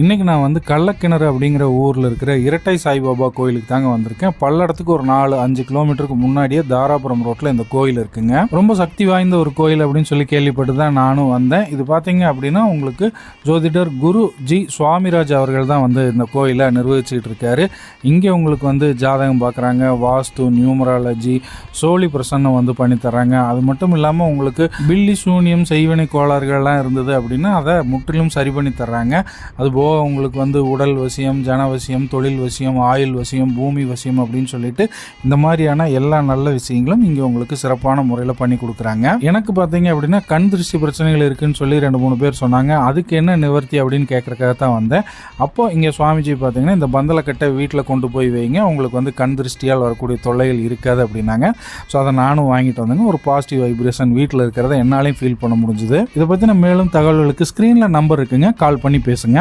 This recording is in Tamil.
இன்றைக்கி நான் வந்து கள்ளக்கிணறு அப்படிங்கிற ஊரில் இருக்கிற இரட்டை சாய்பாபா கோயிலுக்கு தாங்க வந்திருக்கேன். பல்லடத்துக்கு ஒரு 4-5 கிலோமீட்டருக்கு முன்னாடியே தாராபுரம் ரோட்டில் இந்த கோயில் இருக்குங்க. ரொம்ப சக்தி வாய்ந்த ஒரு கோயில் அப்படின்னு சொல்லி கேள்விப்பட்டு தான் நானும் வந்தேன். இது பார்த்தீங்க அப்படின்னா உங்களுக்கு ஜோதிடர் குரு ஜி சுவாமிராஜ் அவர்கள் தான் வந்து இந்த கோயிலை நிர்வகிச்சுக்கிட்டு இருக்காரு. இங்கே உங்களுக்கு வந்து ஜாதகம் பார்க்குறாங்க, வாஸ்து, நியூமராலஜி, சோழி பிரசன்னம் வந்து பண்ணித்தராங்க. அது மட்டும் இல்லாமல் உங்களுக்கு பில்லி சூனியம், செய்வினை கோளாறுகள்லாம் இருந்தது அப்படின்னா அதை முற்றிலும் சரி பண்ணி தர்றாங்க. அதுபோக உங்களுக்கு வந்து உடல் வசியம், ஜன வசியம், தொழில் வசியம், ஆயுள் வசியம், பூமி வசியம் அப்படின்னு சொல்லிட்டு இந்த மாதிரியான எல்லா நல்ல விஷயங்களும் இங்கே உங்களுக்கு சிறப்பான முறையில் பண்ணி கொடுக்குறாங்க. எனக்கு பார்த்தீங்க அப்படின்னா கண் திருஷ்டி பிரச்சனைகள் இருக்குன்னு சொல்லி 2-3 பேர் சொன்னாங்க. அதுக்கு என்ன நிவர்த்தி அப்படின்னு கேட்குறக்காக தான் வந்தேன். அப்போது இங்கே சுவாமிஜி பார்த்தீங்கன்னா இந்த பந்தலக்கட்டை வீட்டில் கொண்டு போய் வைங்க, உங்களுக்கு வந்து கண் திருஷ்டியால் வரக்கூடிய தொல்லைகள் இருக்காது அப்படின்னாங்க. ஸோ அதை நானும் வாங்கிட்டு வந்தேங்க. ஒரு பாசிட்டிவ் வைப்ரேஷன் வீட்டில் இருக்கிறத என்னாலையும் ஃபீல் பண்ண முடிஞ்சுது. இதை பற்றின மேலும் தகவல்களுக்கு ஸ்க்ரீனில் நம்பர் இருக்குங்க, கால் பண்ணி பேசுங்க.